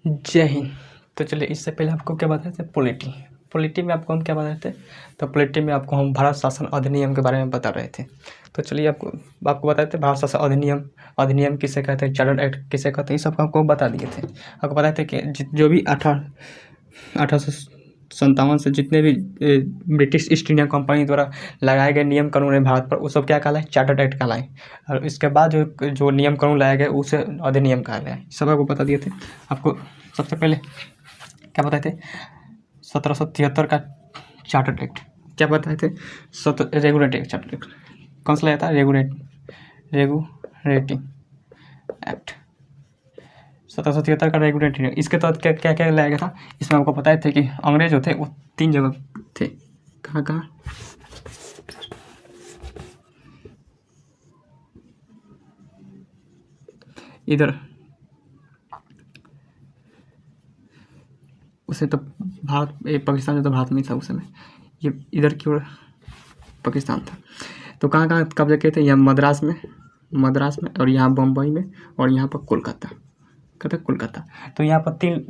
जय हिंद। तो चलिए, इससे पहले आपको क्या बताए थे, पॉलिटी। पॉलिटी में आपको हम क्या बताए थे, तो पॉलिटी में आपको हम भारत शासन अधिनियम के बारे में बता रहे थे। तो चलिए, आपको बताए थे भारत शासन अधिनियम। अधिनियम किसे कहते हैं, चार्टर्ड एक्ट किसे कहते हैं, ये सब आपको बता दिए थे। आपको बताए थे कि जो भी 1857 से जितने भी ब्रिटिश ईस्ट इंडिया कंपनी द्वारा लगाए गए नियम कानून है भारत पर, वो सब क्या कहलाए, चार्टर्ड एक्ट कहलाए। और इसके बाद जो नियम कानून लाए गए उसे अधिनियम कहा गया। सब आपको बता दिए थे। आपको सबसे पहले क्या बताए थे, 1773 का चार्टर्ड एक्ट। क्या बताए थे, रेगुलेटिंग चार्टर्ड एक्ट। कौन सा लाया था, रेगुलेटिंग एक्ट 1773 का रेगुलेटिंग एक्ट। इसके तहत क्या क्या क्या लाया गया था, इसमें आपको बताए थे कि अंग्रेज जो थे वो 3 जगह थे। कहाँ कहाँ, इधर उसे तो भारत, पाकिस्तान जो तो भारत में था उस समय, ये इधर की ओर पाकिस्तान था। तो कहाँ कहाँ कब्जा किए थे, यहाँ मद्रास में और यहाँ बम्बई में और यहाँ पर कोलकाता, कोलकाता। तो यहाँ पर तीन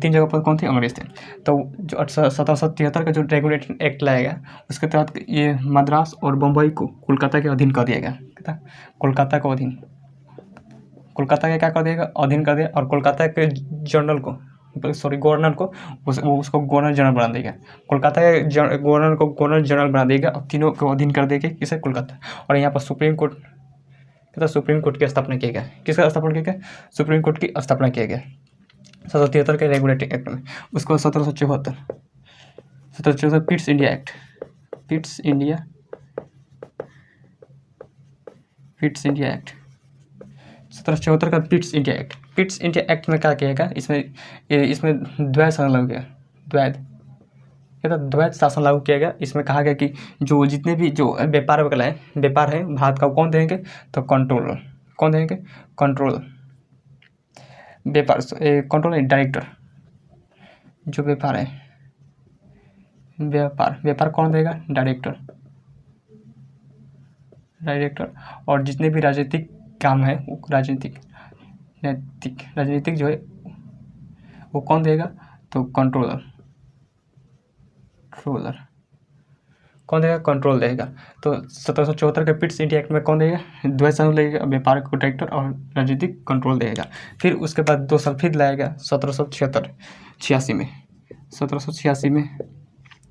जगह पर कौन थे, अंग्रेज थे। तो जो 1773 का जो रेगुलेटिंग एक्ट लाया गया, उसके तहत ये मद्रास और बम्बई को कोलकाता के अधीन कर दिया गया। कोलकाता को अधीन, कोलकाता के क्या कर देगा, अधीन कर दिया। और कोलकाता के गवर्नर को उसको गवर्नर जनरल बना देगा। कोलकाता के गवर्नर को गवर्नर जनरल बना देगा और तीनों को अधीन कर देगा, किसे, कोलकाता। और यहाँ पर सुप्रीम कोर्ट की स्थापना किया गया। किसका स्थापना किया गया, सुप्रीम कोर्ट की स्थापना किया गया 1773 के रेगुलेटिंग एक्ट में। उसको 1774 Pitt's India act, Pitt's India act 1774 का Pitt's India act. Pitt's India act में क्या किया गया, इसमें द्वैध शासन लागू किया, द्वैध शासन लागू किया गया। इसमें कहा गया कि जो जितने भी जो व्यापार है भारत का, कौन देंगे, तो कंट्रोलर। कौन देंगे, कंट्रोल, कंट्रोल डायरेक्टर। जो व्यापार है, व्यापार कौन देगा, डायरेक्टर। और जितने भी राजनीतिक काम है, राजनीतिक जो है वो कौन देगा, तो कंट्रोलर कौन देगा, कंट्रोल देगा। तो 1774 के पिट्स इंडिया एक्ट में कौन देगा, द्वैध शासन लगेगा, व्यापार को डायरेक्टर और राजनीतिक कंट्रोल देगा। फिर उसके बाद 2 साल फिर लाया गया 1786 में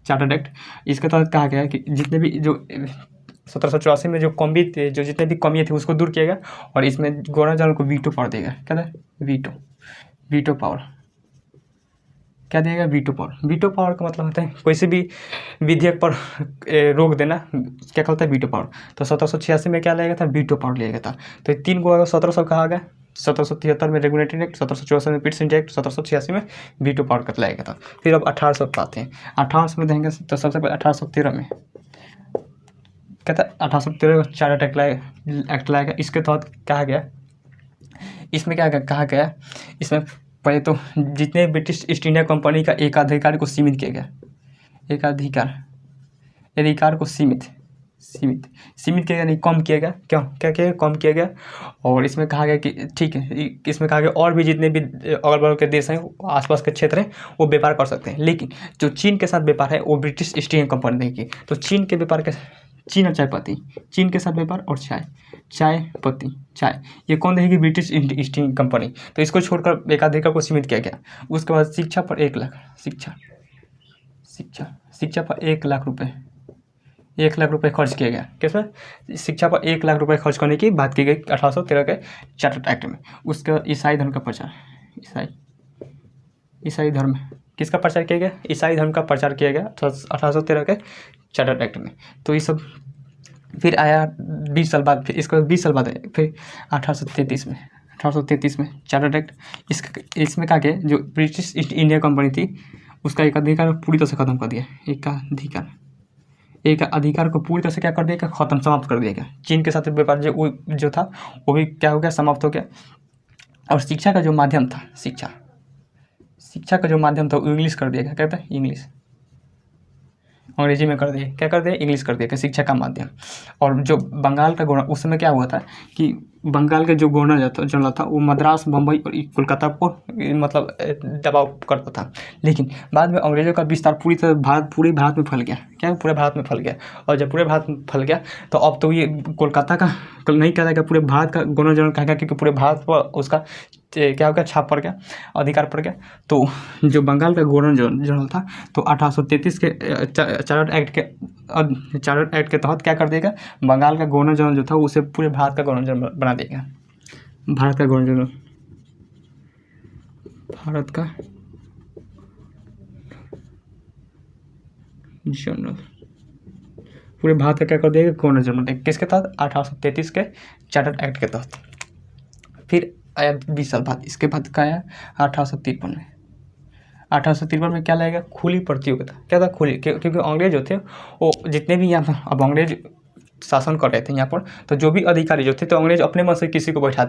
चार्टर्ड एक्ट। इसके तहत कहा गया कि जितने भी जो 1784 में जो जितने भी कमियाँ थी उसको दूर किया गया। और इसमें गवर्नर जनरल को वीटो पावर देगा। क्या है, वीटो पावर। क्या देगा, वीटो पावर। वीटो पावर का मतलब होता है कोई से भी विधेयक पर रोक देना, क्या कहता है, वीटो पावर। तो 1786 में क्या लिया गया था, वीटो पावर लिया गया था। तो 3 को 1700 कहा गया, 1773 में रेगुलेटिंग एक्ट, 1764 में पिट्स इंडिया एक्ट, 1786 में वीटो पावर का लाया गया था। फिर अब 1800 पर आते हैं। 1800 में देंगे तो सबसे पहले 1813 में कहता है, 1813 का चार्टर्ड एक्ट लाया गया। इसके तहत कहा गया, इसमें क्या कहा गया, इसमें पहले तो जितने ब्रिटिश ईस्ट इंडिया कंपनी का एकाधिकार को सीमित किया गया। अधिकार को सीमित किया गया, नहीं कम किया गया। क्या किया गया, कम किया गया। और इसमें कहा गया कि ठीक है, इसमें कहा गया और भी जितने भी अगल बगल के देश हैं, आसपास के क्षेत्र हैं, वो व्यापार कर सकते हैं। लेकिन जो चीन के साथ व्यापार है वो ब्रिटिश ईस्ट इंडिया कंपनी देगी। तो चीन के व्यापार के, चीन और चायपत्ती, चीन के साथ व्यापार और चाय, ये कौन देगी, ब्रिटिश ईस्ट इंडिया कंपनी। तो इसको छोड़कर एकाधिकार को सीमित किया गया। उसके बाद शिक्षा पर 1 लाख, शिक्षा पर 1 लाख रुपए, 1 लाख रुपए खर्च किया गया। किसमें, शिक्षा पर 1 लाख रुपए खर्च करने की बात की गई 1813 के चार्टर्ड एक्ट में। उसके बाद ईसाई धर्म का प्रचार, ईसाई धर्म किसका प्रचार किया गया, ईसाई धर्म का प्रचार किया गया 1813 के चार्टर्ड एक्ट में। तो ये सब फिर आया 20 साल बाद, फिर इसके 20 साल बाद फिर 1833 में चार्टर्ड एक्ट। इसमें क्या किया, जो ब्रिटिश ईस्ट इंडिया कंपनी थी उसका एकाधिकार पूरी तरह से खत्म कर दिया। अधिकार को पूरी तरह से क्या कर दिया, खत्म, समाप्त कर दिया गया। चीन के साथ व्यापार जो था वो भी क्या हो गया, समाप्त हो गया। और शिक्षा का जो माध्यम था, शिक्षा का जो माध्यम था वो इंग्लिश कर दिया गया। कहते हैं इंग्लिश, अंग्रेजी में कर दिया, इंग्लिश कर दिया शिक्षा का माध्यम। और जो बंगाल का गवर्नर, उस समय क्या हुआ था कि बंगाल के जो गवर्नर जनरल था वो मद्रास, बम्बई और कोलकाता को मतलब दबाव करता था। लेकिन बाद में अंग्रेज़ों का विस्तार पूरे भारत में फैल गया। क्या पूरे भारत में फैल गया? और जब पूरे भारत में फैल गया तो अब तो ये कोलकाता का नहीं कहा जाएगा, पूरे भारत का गवर्नर जनरल कहा गया, क्योंकि पूरे भारत पर उसका क्या हो गया, छाप पड़ गया, अधिकार पड़ गया। तो जो बंगाल का गवर्नर जनरल था तो 1833 के चार्टर एक्ट के तहत क्या कर देगा, बंगाल का गवर्नर जनरल जो था उसे पूरे भारत का गवर्नर जनरल बना देगा। भारत का गवर्नर जनरल, भारत का जनरल, पूरे भारत का क्या कर देगा, गवर्नर जनरल। किसके तहत? 1833 के चार्टर एक्ट के तहत। फिर आया 20 साल बाद, इसके बाद क्या आया 1853 में। 1853 में क्या लाएगा, खुली प्रतियोगिता। क्या था? खुली, क्योंकि अंग्रेज जो थे वो जितने भी यहाँ पर अब अंग्रेज शासन कर रहे थे यहाँ पर, तो जो भी अधिकारी जो थे तो अंग्रेज अपने मन से किसी को बैठा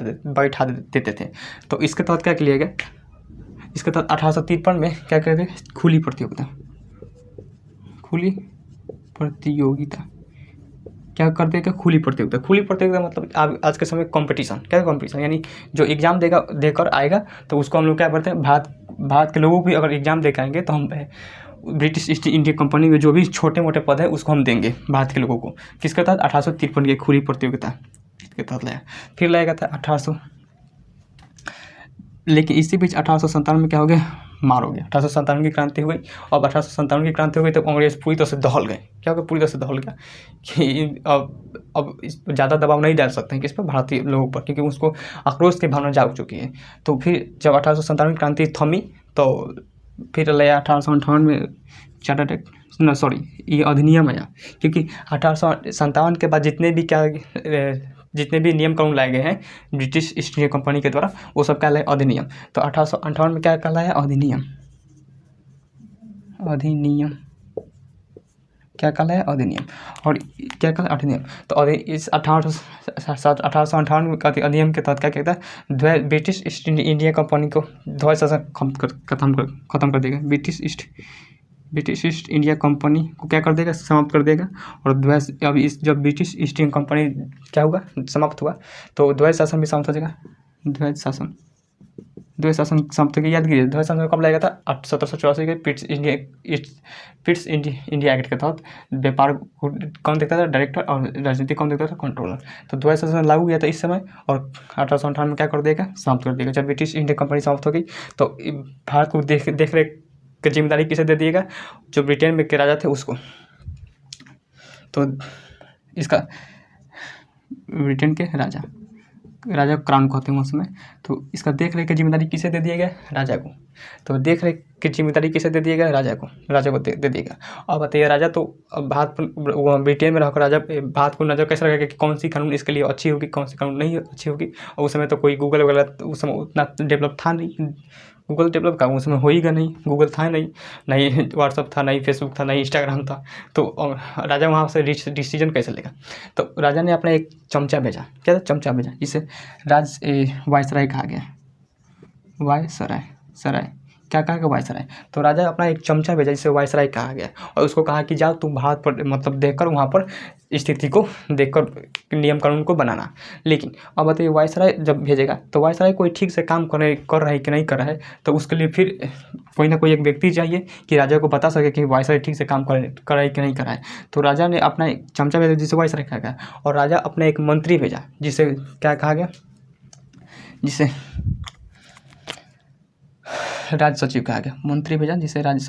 देते थे। तो इसके तहत क्या किया गया, इसके तहत 1853 में क्या कहते हैं, खुली प्रतियोगिता। खुली प्रतियोगिता क्या कर देगा, खुली प्रतियोगिता। खुली प्रतियोगिता मतलब आज के समय कंपटीशन। क्या कंपटीशन? यानी जो एग्ज़ाम देकर आएगा तो उसको हम लोग क्या करते हैं, भारत के लोगों भी अगर एग्ज़ाम देकर आएंगे तो हम ब्रिटिश ईस्ट इंडिया कंपनी में जो भी छोटे मोटे पद है उसको हम देंगे भारत के लोगों को। किसके तहत? 1853 की खुली प्रतियोगिता के तहत लाया। फिर लाएगा था 1800, लेकिन इसी बीच 1857 में क्या हो गया, मार हो गया। 1857 की क्रांति हुई। अब 1857 की क्रांति हो गई तो अंग्रेज पूरी तरह से दहल गए। क्या हो गया, पूरी तरह से दहल गया कि अब ज़्यादा दबाव नहीं डाल सकते हैं किस पर, भारतीय लोगों पर, क्योंकि उसको आक्रोश की भावना जाग चुकी है। तो फिर जब 1857 की क्रांति थमी तो फिर लाया 1858 में चार्टर एक्ट, ये अधिनियम आया। क्योंकि 1857 के बाद जितने भी नियम कानून लाए गए हैं ब्रिटिश ईस्ट इंडिया कंपनी के द्वारा, वो सब क्या लाए, अधिनियम। तो 1858 में क्या कहलाया, अधिनियम। अधिनियम क्या कहलाया, अधिनियम। और क्या कहला, अधिनियम। तो इस 1858 के अधिनियम के तहत क्या कहता है, ब्रिटिश ईस्ट इंडिया कंपनी को ध्वज शासन खत्म कर देगा। ब्रिटिश ईस्ट इंडिया कंपनी को क्या कर देगा, समाप्त कर देगा। और जब ब्रिटिश ईस्ट इंडिया कंपनी क्या हुआ, समाप्त हुआ, तो ध्वज शासन भी समाप्त हो जाएगा। ध्वज शासन समाप्त की याद कीजिए। ध्वज शासन कब लाया था, 1784 के पिट्स इंडिया एक्ट के तहत। व्यापार को कौन देखता था, डायरेक्टर, और राजनीति कौन देखता था, कंट्रोलर। तो ध्वज शासन लागू किया था इस समय, और 1858 में क्या कर देगा, समाप्त कर देगा। जब ब्रिटिश इंडिया कंपनी समाप्त हो गई तो भारत को देख रेख की जिम्मेदारी किसे दे दिएगा, जो ब्रिटेन में के राजा थे उसको। तो इसका ब्रिटेन के राजा क्राउन कहते हैं उस समय। तो इसका देख रेख की जिम्मेदारी किसे दे दिया गया, राजा को। तो देख रेख की जिम्मेदारी किसे दे दिया गया, राजा को दे देगा। अब बताइए, राजा तो भारत पर ब्रिटेन में रहकर राजा भारत को नजर कैसे रखेगा कि कौन सी कानून इसके लिए अच्छी होगी, कौन सी कानून नहीं अच्छी होगी। और उस समय तो कोई गूगल वगैरह उस समय उतना डेवलप था नहीं। गूगल डेवलप का उस समय होएगा नहीं, गूगल था नहीं व्हाट्सअप था, नहीं फेसबुक था, नहीं इंस्टाग्राम था। तो राजा वहाँ से डिसीजन कैसे लेगा। तो राजा ने अपना एक चमचा भेजा। क्या था, चमचा भेजा, जिसे वायसराय कहा गया। वायसराय क्या कहा गया, वायसराय। तो राजा अपना एक चमचा भेजा जिसे वायसराय कहा गया, और उसको कहा कि जाओ तुम भारत पर मतलब देखकर वहाँ पर स्थिति को देखकर नियम कानून को बनाना। लेकिन अब बताइए, वायसराय जब भेजेगा तो वायसराय कोई ठीक से काम कर रहा है कि नहीं कर रहा है, तो उसके लिए फिर कोई ना कोई एक व्यक्ति चाहिए कि राजा को बता सके कि वायसराय ठीक से काम कर रहा है कि नहीं कर रहा है। तो राजा ने अपना एक चमचा भेजा जिसे वायसराय कहा गया, और राजा अपना एक मंत्री भेजा जिसे क्या कहा गया, जिसे राज सचिव कहा गया। मंत्री भेजा जिसे राज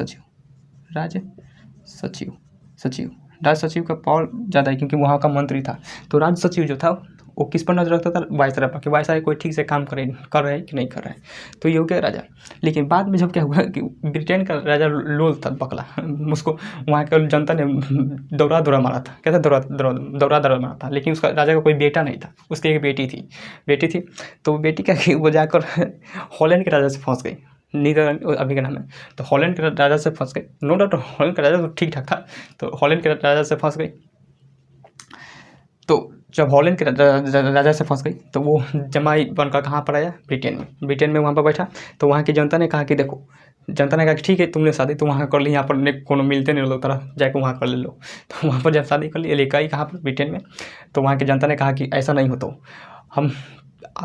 सचिव का पावर ज़्यादा है क्योंकि वहाँ का मंत्री था। तो राज सचिव जो था वो किस पर नजर रखता था, वायसराय पर, कि वायसराय कोई ठीक से काम कर रहा है कि नहीं कर रहा है। तो ये हो गया राजा। लेकिन बाद में जब क्या हुआ कि ब्रिटेन का राजा लोल था, बकला, उसको वहाँ के जनता ने दौरा मारा था। क्या था, दौरा मारा था। लेकिन उसका राजा का कोई बेटा नहीं था, उसकी एक बेटी थी। तो बेटी क्या की, वो जाकर हॉलैंड के राजा से फंस गई। नीदरलैंड अभी का नाम है। तो हॉलैंड के राजा से फंस गई। नो डाउट हॉलैंड का राजा तो ठीक ठाक था। तो हॉलैंड के राजा से फंस गई। तो जब हॉलैंड के राजा से फंस गई तो वो जमाई बनकर कहाँ पर आया, ब्रिटेन में वहाँ पर बैठा। तो वहाँ की जनता ने कहा कि देखो, जनता ने कहा कि ठीक है, तुमने शादी तो वहाँ कर ली, यहाँ पर कोनो मिलते नहीं लोग, तरह जाकर वहाँ कर ले लो। तो वहाँ पर जब शादी कर ली, लेकर आई कहाँ पर, ब्रिटेन में। तो वहाँ की जनता ने कहा कि ऐसा नहीं हो, तो हम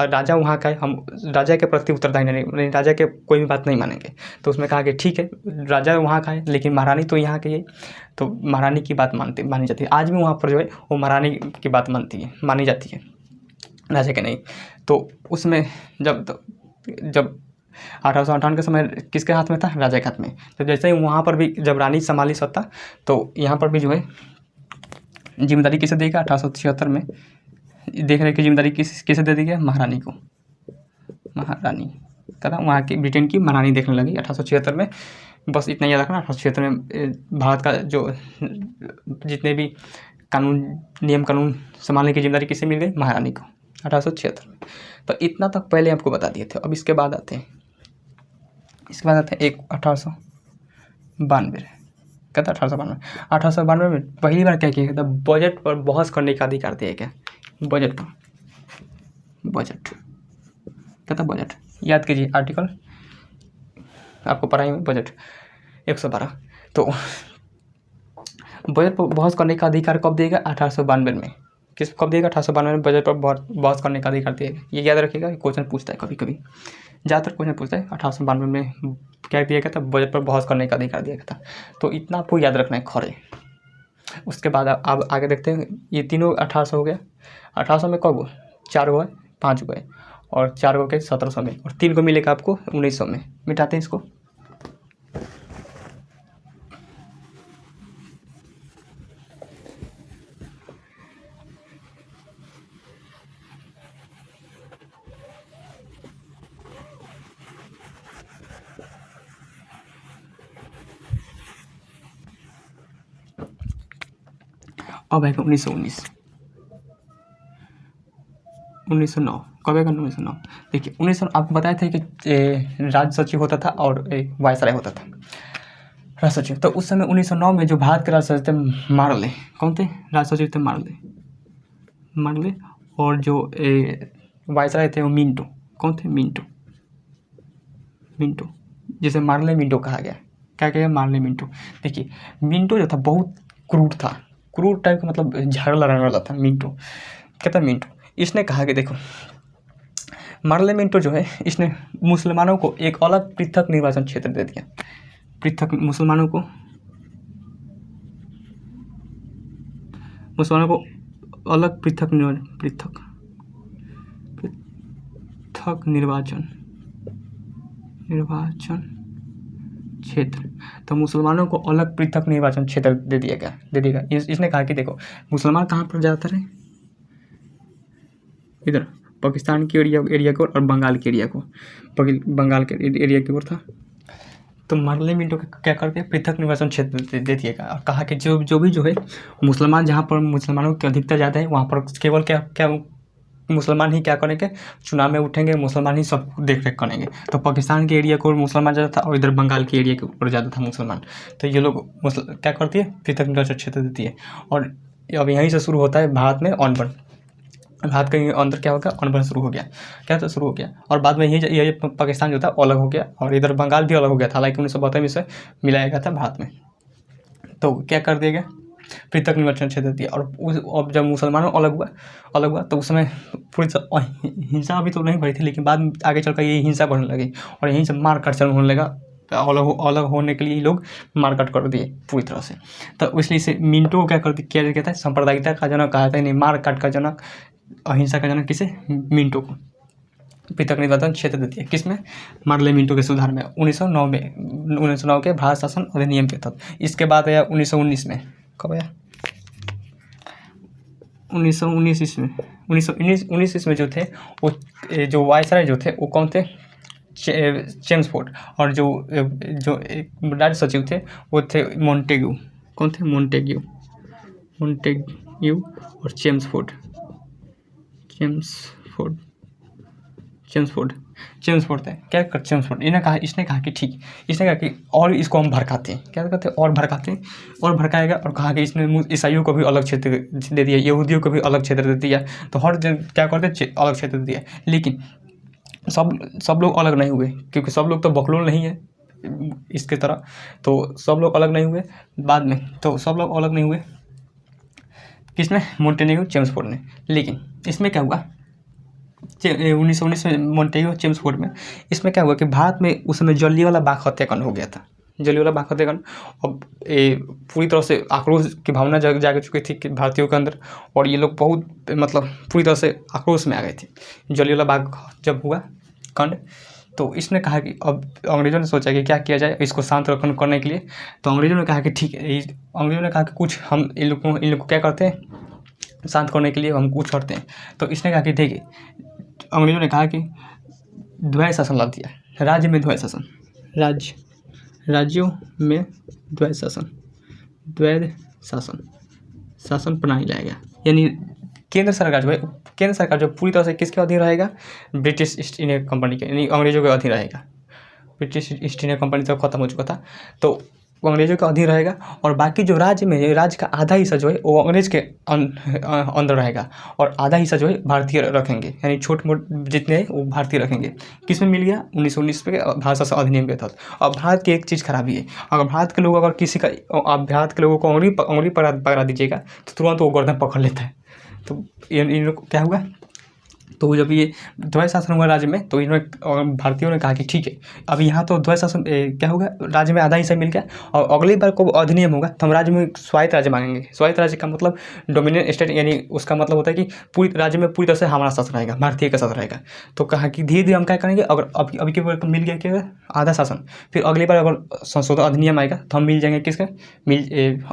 राजा वहाँ का है, हम राजा के प्रति उत्तरदायी नहीं, राजा के कोई भी बात नहीं मानेंगे। तो उसमें कहा कि ठीक है, राजा वहाँ का है लेकिन महारानी तो यहाँ की है, तो महारानी की बात मानी जाती है। आज भी वहाँ पर जो है वो महारानी की बात मानी जाती है, राजा के नहीं। तो उसमें जब 1858 का समय किसके हाथ में था? राजा के हाथ में। तो जैसे ही वहाँ पर भी जब रानी संभाली सत्ता, तो यहाँ पर भी जो है जिम्मेदारी किसे देगा? 1876 में देख रहे कि जिम्मेदारी किसे दे दी गया? महारानी को। महारानी कहता वहाँ की ब्रिटेन की महारानी देखने लगी 1876 में। बस इतना याद रखना, 1876 में भारत का जो जितने भी नियम कानून संभालने की जिम्मेदारी किसे मिल गई? महारानी को 1876 में। तो इतना तक पहले आपको बता दिए थे। अब इसके बाद आते हैं एक 1892 कहता 1892 में पहली बार क्या किया गया था? बजट पर बहस करने का अधिकार दिया गया। बजट कहता बजट याद कीजिए, आर्टिकल आपको पढ़ाई में बजट 112। तो बजट पर बहस करने का अधिकार कब देगा? 1892 में। कब देगा? 1892 में बजट पर बहस करने का अधिकार देगा। ये याद रखिएगा, क्वेश्चन पूछता है कभी कभी, ज़्यादातर क्वेश्चन पूछता है। 1892 में क्या दिया गया था? बजट पर बहस करने का अधिकार दिया गया था। तो इतना आपको याद रखना है खरे। उसके बाद अब आगे देखते हैं। ये तीनों 1800 हो गया। 1800 में कब 4 गए, 5 गए, और 4 गए 1700 में, और 3 को मिलेगा आपको 1900 में। मिटाते हैं इसको। अब आएगा 1909। कब आएगा? 1909। देखिए 1909 आपको बताया था कि राज सचिव होता था और वायसराय होता था, राज सचिव। तो उस समय 1909 में जो भारत के राज सचिव थे मार्ले, कौन थे? राज सचिव थे मार्ले। और जो वायसराय थे वो मिंटो। कौन थे? मिंटो, जिसे मार्ले मिंटो कहा गया। क्या कहा? Morley Minto. देखिए मिंटो जो था बहुत क्रूर था, क्रूर टाइप का, मतलब झगड़ा लड़ने वाला था मिंटो। कहता मिंटो, इसने कहा कि देखो मार्ले मिंटो जो है, इसने मुसलमानों को एक अलग पृथक निर्वाचन क्षेत्र दे दिया। मुसलमानों को अलग पृथक निर्वाचन क्षेत्र। तो मुसलमानों को अलग पृथक निर्वाचन क्षेत्र दे दिया। इसने कहा कि देखो मुसलमान कहाँ पर ज़्यादातर है? इधर पाकिस्तान के एरिया को और बंगाल के एरिया को। बंगाल के एरिया की ओर था। तो मार्ले मिंटो क्या करते हैं? पृथक निर्वाचन क्षेत्र दे दिएगा, और कहा कि जो भी जो है मुसलमान, जहाँ पर मुसलमानों की अधिकता ज़्यादा है वहाँ पर केवल क्या मुसलमान ही क्या करेंगे? चुनाव में उठेंगे, मुसलमान ही सब देख रेख करेंगे। तो पाकिस्तान के एरिया को मुसलमान ज़्यादा था और इधर बंगाल के एरिया के ऊपर ज़्यादा था मुसलमान। तो ये लोग क्या करती है? पृथक निर्वाचन क्षेत्र देती है। और अब यहीं से शुरू होता है भारत में अनबन। भारत के अंदर क्या हो गया? अनबन शुरू हो गया। शुरू हो गया। और बाद में ये पाकिस्तान जो था अलग हो गया, और इधर बंगाल भी अलग हो गया था। हालांकि 1972 में इसे मिलाया गया था भारत में। तो क्या कर दिया गया? पृथक निर्वाचन क्षेत्र दिया। और अब जब मुसलमानों अलग हुआ तो उस समय पूरी हिंसा अभी तो नहीं बढ़ी थी, लेकिन बाद में आगे चलकर ये हिंसा बढ़ने लगी, और यहीं से मारकाट चल होने लगा। अलग होने के लिए लोग मारकाट कर दिए पूरी तरह से। तो इसलिए से मिंटो को किया कहता है? सांप्रदायिकता का जनक कहा था, नहीं मारकाट का जनक, अहिंसा का जनक किसे? मिंटो को पृथक निर्वाचन क्षेत्र देती है। किसमें? मार्ले मिंटो के सुधार में 1909 के भारत शासन अधिनियम के तहत। इसके बाद आया 1919 में। कब आया? 1919 ईस्वी में। 1919 ईस्वी में जो थे वो जो वायसराय जो थे वो कौन थे? चेम्सफोर्ड। और जो राज्य सचिव थे वो थे मोंटेग्यू। कौन थे? मोंटेग्यू और चेम्सफोर्ड थे। क्या कर चेम्सफोर्ड? इसने कहा कि ठीक, इसने कहा कि और इसको हम भड़काते हैं। क्या कहते हैं? और भड़काएगा। और कहा कि इसने ईसाइयों को भी अलग क्षेत्र दे दिया, यहूदियों को भी अलग क्षेत्र दे दिया। तो हर जन क्या करते? अलग क्षेत्र दे दिया। लेकिन सब लोग अलग नहीं हुए, क्योंकि सब लोग तो बकलोल नहीं है इसके तरह। तो सब लोग अलग नहीं हुए बाद में। तो सब लोग अलग नहीं हुए किसने? मोंटेग्यू चेम्सफोर्ड ने। लेकिन इसमें क्या हुआ? 1919 में मॉन्टेग्यू चेम्सफोर्ड में। इसमें क्या हुआ कि भारत में उस समय जलियांवाला बाग हत्याकांड हो गया था। जलियांवाला बाग हत्याकांड अब पूरी तरह से आक्रोश की भावना जाग चुकी थी कि भारतीयों के अंदर, और ये लोग बहुत मतलब पूरी तरह से आक्रोश में आ गए थे जलियांवाला बाग जब हुआ कांड। तो इसने कहा कि अब अंग्रेज़ों ने सोचा कि क्या किया जाए इसको शांत करने के लिए। तो अंग्रेज़ों ने कहा कि ठीक है, अंग्रेज़ों ने कहा कि कुछ हम इन लोग को क्या करते हैं, शांत करने के लिए हम कुछ करते हैं। तो इसने कहा कि देखिए, अंग्रेज़ों ने कहा कि द्वैध शासन ला दिया, राज्य में द्वैध शासन, राज्यों में द्वैध शासन प्रणाली लाया गया। यानी केंद्र सरकार जो पूरी तरह से किसके अधीन रहेगा, ब्रिटिश ईस्ट इंडिया कंपनी के, यानी अंग्रेज़ों के अधीन रहेगा। ब्रिटिश ईस्ट इंडिया कंपनी तब खत्म हो चुका था, तो वो अंग्रेज़ों का अधीन रहेगा। और बाकी जो राज्य का आधा हिस्सा जो है वो अंग्रेज़ के अंदर रहेगा, और आधा हिस्सा जो है भारतीय रखेंगे, यानी छोट मोट जितने हैं वो भारतीय रखेंगे। किस में मिल गया, 1919 में भारत शासन अधिनियम के तहत। अब भारत की एक चीज़ खराबी है, अगर भारत के लोग आप भारत के लोगों को अंगुली पकड़ा दीजिएगा तो तुरंत वो गर्दन पकड़ लेता है। तो इन लोग क्या हुआ, तो जब ये द्वैध शासन हुआ राज्य में, तो इन्होंने भारतीयों ने कहा कि ठीक है, अब यहाँ तो द्वैध शासन क्या होगा, राज्य में आधा हिस्सा मिल गया, और अगली बार को अधिनियम होगा तो हम राज्य में स्वायत्त राज्य मांगेंगे। स्वायत्त राज्य का मतलब डोमिनियन स्टेट, यानी उसका मतलब होता है कि पूरी राज्य में पूरी तरह से हमारा शासन रहेगा, भारतीय का शासन रहेगा। तो कहा कि धीरे धीरे हम क्या करेंगे, अगर अभी की बार मिल गया क्या, आधा शासन, फिर अगली बार अगर संशोधन अधिनियम आएगा तो हम मिल जाएंगे किसका,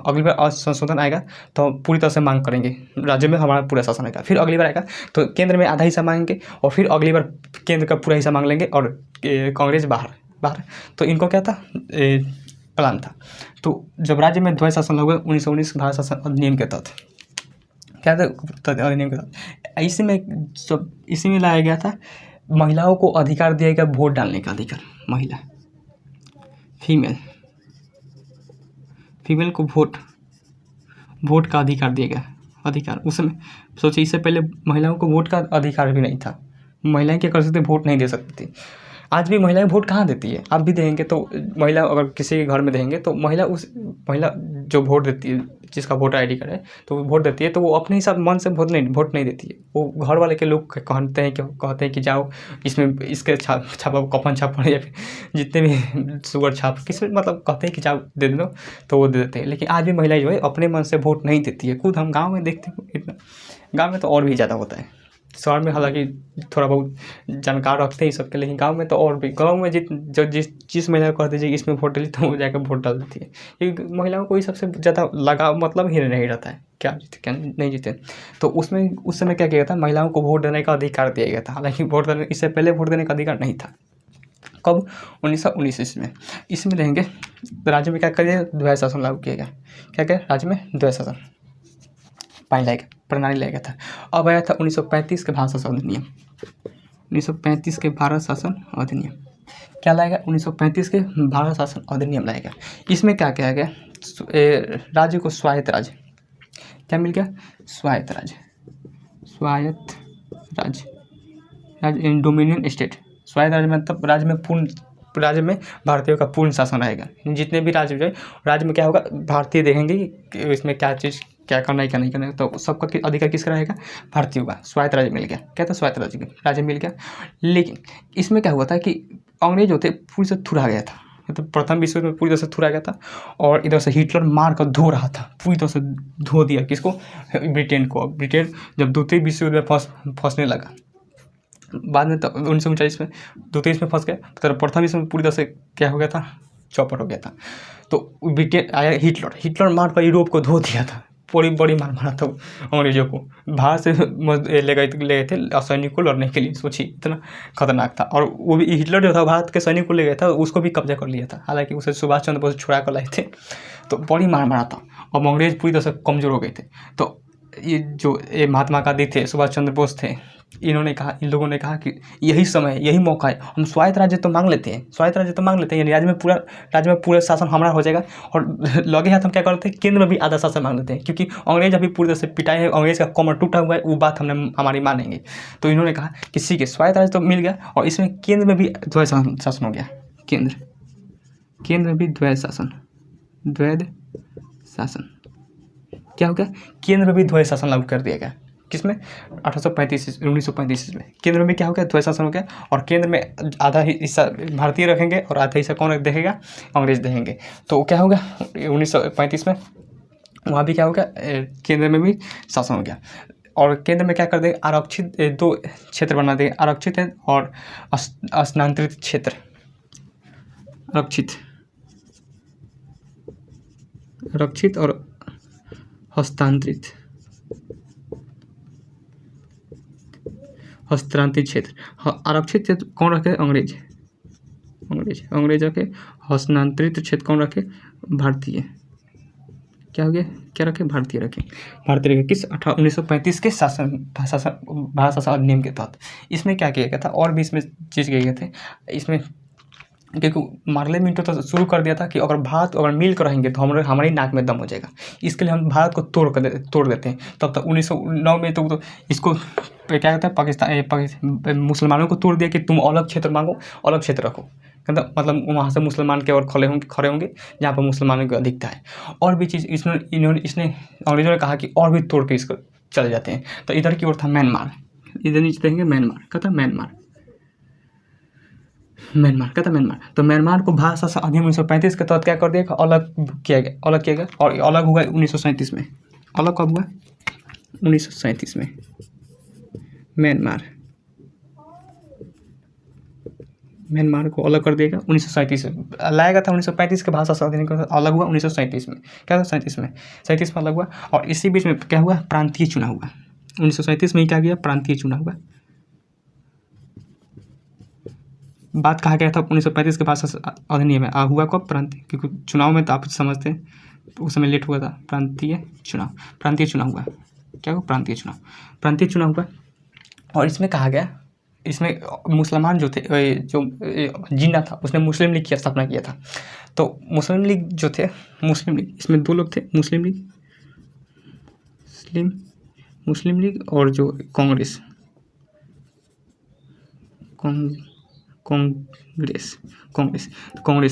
अगली बार संशोधन आएगा तो पूरी तरह से मांग करेंगे, राज्य में हमारा पूरा शासन आएगा। फिर अगली बार आएगा तो केंद्र में आधा हिस्सा मांगेंगे, और फिर अगली बार केंद्र का पूरा हिस्सा मांग लेंगे, और कांग्रेस बाहर। तो इनको क्या था, प्लान था। तो जब राज्य में द्वैध शासन लागू हुआ 1919 भारत शासन अधिनियम के तहत, क्या था अधिनियम के तहत, इसी में लाया गया था, महिलाओं को अधिकार दिया गया वोट डालने का अधिकार। महिला फीमेल को वोट का अधिकार दिया गया। अधिकार उस समय सोचिए, इससे पहले महिलाओं को वोट का अधिकार भी नहीं था, महिलाएं क्या कर सकती, वोट नहीं दे सकती थी। आज भी महिलाएं वोट कहाँ देती है, आप भी देंगे तो महिला अगर किसी के घर में देंगे तो महिला जो वोट देती है, जिसका वोटर आईडी कार्ड है, तो वो वोट देती है, तो वो अपने हिसाब मन से वोट नहीं देती है। वो घर वाले के लोग कहते हैं कि जाओ इसमें इसके छापा कफन छाप, या फिर जितने भी शुगर छाप किस मतलब कहते हैं कि जाओ दे दो, तो वो दे देते हैं। लेकिन आज भी महिलाएं जो है अपने मन से वोट नहीं देती है। खुद हम गाँव में देखते हैं, इतना गाँव में तो और भी ज़्यादा होता है। शहर में हालांकि थोड़ा बहुत जानकार रखते हैं सबके, लेकिन गांव में तो और भी, गांव में जिस महिला को कहते हैं इसमें वोट डाली तो वो जाकर वोट डाल देती है, क्योंकि महिलाओं को ही सबसे ज़्यादा लगाव मतलब ही नहीं रहता है, क्या जीते क्या नहीं जीते। तो उसमें उस समय क्या किया था, महिलाओं को वोट देने का अधिकार दिया गया था। हालांकि इससे पहले वोट देने का अधिकार नहीं था। कब, 1919 में। इसमें रहेंगे राज्य में क्या करिए, द्वैध शासन लागू किया गया। क्या राज्य में द्वैध शासन प्रणाली लाया गया था। अब आया था 1935 के भारत शासन अधिनियम। 1935 के भारत शासन अधिनियम क्या लाएगा, 1935 के भारत शासन अधिनियम लाएगा। इसमें क्या किया गया, राज्य को स्वायत्त राज्य क्या मिल गया, स्वायत्त राज्य डोमिनियन स्टेट। स्वायत्त राज्य मतलब राज्य में भारतीयों का पूर्ण शासन रहेगा। जितने भी राज्य जो है, राज्य में क्या होगा, भारतीय देखेंगे कि इसमें क्या चीज़ क्या करना है क्या नहीं करना है, तो सबका अधिकार किसका रहेगा, भारतीयों का। स्वायत्त राज्य मिल गया, क्या था, स्वायत्त राज्य मिल गया। लेकिन इसमें क्या हुआ था कि अंग्रेज होते पूरी से थुरा गया था, मतलब प्रथम विश्व युद्ध में पूरी तरह से थुरा गया था, और इधर से हिटलर मार कर धो रहा था, पूरी तरह से धो दिया किसको, ब्रिटेन को। ब्रिटेन जब द्वितीय विश्व युद्ध में फंसने लगा, बाद में तो 1939 में द्वितीय में फंस गया, तो प्रथम विश्व में पूरी तरह से क्या हो गया था, चौपट हो गया था। तो ब्रिटेन आया, हिटलर मार कर यूरोप को धो दिया था, बड़ी मार मारा था अंग्रेजों को। भारत से ले गए थे सैनिक को लड़ने के लिए, सोचिए इतना खतरनाक था। और वो भी हिटलर जो था भारत के सैनिक को ले गया था, उसको भी कब्जा कर लिया था। हालांकि उसे सुभाष चंद्र बोस छुड़ा कर लाए थे, तो बड़ी मार मारा था। अब अंग्रेज पूरी तरह से कमज़ोर हो गए थे। तो ये महात्मा गांधी थे, सुभाष चंद्र बोस थे, इन लोगों ने कहा कि यही समय यही मौका है, हम स्वायत्त राज्य तो मांग लेते हैं, यानी राज्य में पूरा शासन हमारा हो जाएगा। और लगे हाथ हम क्या करते हैं, केंद्र में भी आधा शासन मांग लेते हैं, क्योंकि अंग्रेज अभी पूरी तरह से पिटाए हैं, अंग्रेज का कमर टूटा हुआ है, वो बात हमारी मानेंगे। तो इन्होंने कहा किसी के स्वायत्त राज्य तो मिल गया, और इसमें केंद्र में भी द्वैध शासन हो गया। केंद्र में भी द्वैध शासन क्या हो गया, केंद्र में भी द्वैध शासन लागू कर दिया गया। किसमें 1935 में। केंद्र में क्या हो गया, द्वैत शासन हो गया, और केंद्र में आधा हिस्सा भारतीय रखेंगे और आधा हिस्सा कौन देखेगा, अंग्रेज देखेंगे। तो क्या होगा 1935 में वहाँ भी क्या हो गया, केंद्र में भी शासन हो गया। और केंद्र में क्या कर देंगे, आरक्षित 2 क्षेत्र बना देंगे, आरक्षित है और स्थानांतरित क्षेत्र। आरक्षित और हस्तांतरित क्षेत्र। आरक्षित क्षेत्र कौन रखे, अंग्रेज रखे। हस्तांतरित क्षेत्र कौन रखे, भारतीय। क्या हो गया, क्या रखे, भारतीय रखे। किस 1935 के भारत शासन अधिनियम के तहत। इसमें क्या किया गया था, और भी इसमें चीज़ किए गए थे इसमें, क्योंकि मार्ले मिंटो तो शुरू कर दिया था कि अगर भारत अगर मिल कर रहेंगे तो हमारी नाक में दम हो जाएगा। इसके लिए हम भारत को तोड़ देते हैं। तब तक 1909 में तो इसको क्या कहता है, पाकिस्तान मुसलमानों को तोड़ दिया कि तुम अलग क्षेत्र मांगो, अलग क्षेत्र रखो। मतलब वहाँ से मुसलमान के और खड़े होंगे जहाँ पर मुसलमानों की अधिकता है। और भी चीज़ इसने अंग्रेजों ने कहा कि और भी तोड़ के इसको चले जाते हैं। तो इधर की ओर था म्यांमार, इधर नीचे देखेंगे म्यांमार, कहता म्यांमार। तो म्यांमार को भारत शासन अधिनियम 1935 के तहत क्या कर दिया, अलग किया गया और अलग हुआ 1937 में। अलग कब हुआ, 1937 में। म्यांमार को अलग कर देगा 1937 में, लाएगा था 1935 के भाषा अधिनियम का, अलग हुआ 1937 में। क्या था, 37 में अलग हुआ। और इसी बीच में क्या हुआ, प्रांतीय चुनाव हुआ। 1937 में ही क्या किया, प्रांतीय चुनाव हुआ। बात कहा गया था 1935 के भाषा अधिनियम में, हुआ कब, प्रांतीय, क्योंकि चुनाव में तो आप समझते हैं उस समय लेट हुआ था। प्रांतीय चुनाव हुआ। क्या हुआ, प्रांतीय चुनाव हुआ। और इसमें कहा गया, इसमें मुसलमान जो थे, जो जिन्ना था उसने मुस्लिम लीग की स्थापना किया था। तो मुस्लिम लीग जो थे, इसमें 2 लोग थे, मुस्लिम लीग और जो कांग्रेस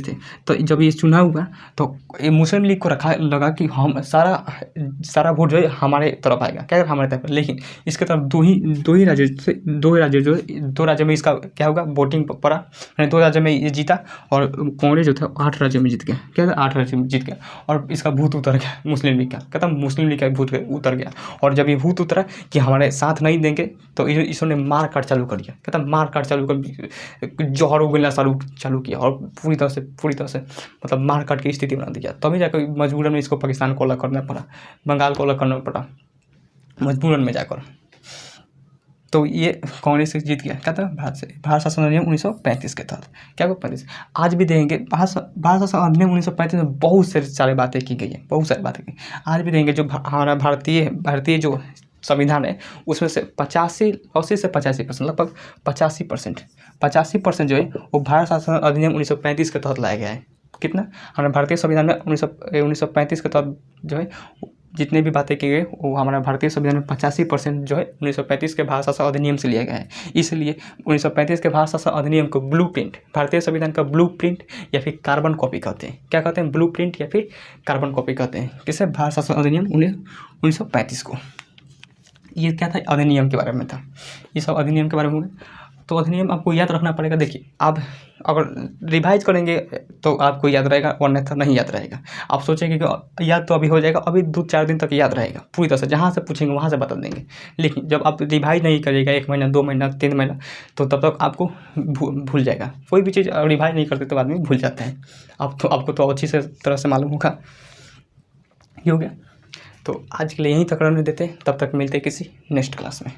थे। तो जब ये चुनाव हुआ तो ये मुस्लिम लीग को लगा कि हम सारा वोट जो है हमारे तरफ आएगा, क्या हमारे तरफ। लेकिन इसके तरफ दो राज्यों में इसका क्या होगा, वोटिंग पड़ा। 2 राज्यों में ये जीता और कांग्रेस जो था 8 राज्यों में जीत गया। क्या था, 8 राज्यों में जीत गया। और इसका भूत उतर गया मुस्लिम लीग का, कहता मुस्लिम लीग का भूत उतर गया। और जब ये भूत उतरा कि हमारे साथ नहीं देंगे तो इसने मार काट चालू कर दिया। कहता मार काट चालू कर, जौहर उगलना चालू किया और पूरी तरह से मतलब मार काट की स्थिति बना दिया। तभी जाकर मजबूरन में इसको पाकिस्तान को अलग करना पड़ा, बंगाल को अलग करना पड़ा मजबूरन में जाकर। तो ये कांग्रेस से जीत गया। क्या था, भारत शासन अधिनियम 1935 के तहत। क्या को 35 आज भी देंगे, भारत शासन अधिनियम 1935 में बहुत सारी बातें की गई है, आज भी देंगे। जो हमारा भारतीय जो संविधान है उसमें से 80 से 85%, लगभग 85% जो है वो भारत शासन अधिनियम 1935 के तहत लाया गया है। कितना, हमारे भारतीय संविधान में 1935 के तहत जो है जितने भी बातें की गई वो हमारा भारतीय संविधान में 85% जो है 1935 के भारत शासन अधिनियम से लिया गया है। इसलिए 1935 के भारत शासन अधिनियम को ब्लूप्रिंट, भारतीय संविधान का ब्लूप्रिंट या फिर कार्बन कॉपी कहते हैं। क्या कहते हैं, ब्लूप्रिंट या फिर कार्बन कॉपी कहते हैं। किसे, भारत शासन अधिनियम 1935 को। ये क्या था, अधिनियम के बारे में था, ये सब अधिनियम के बारे में। तो अधिनियम आपको याद रखना पड़ेगा। देखिए, आप अगर रिवाइज करेंगे तो आपको याद रहेगा, वरना तो नहीं याद रहेगा। आप सोचेंगे कि याद तो अभी हो जाएगा, अभी 2-4 दिन तक याद रहेगा पूरी तरह से, जहाँ से पूछेंगे वहाँ से बता देंगे। लेकिन जब आप रिवाइज नहीं करिएगा 1 महीना, 2 महीना, 3 महीना, तो तब तक आपको भूल जाएगा। कोई भी चीज़ रिवाइज नहीं करते तो आदमी भूल जाते हैं। आपको तो अच्छी से तरह से मालूम होगा। ये हो गया। तो आज के लिए यहीं तक रहने देते हैं, तब तक मिलते हैं किसी नेक्स्ट क्लास में।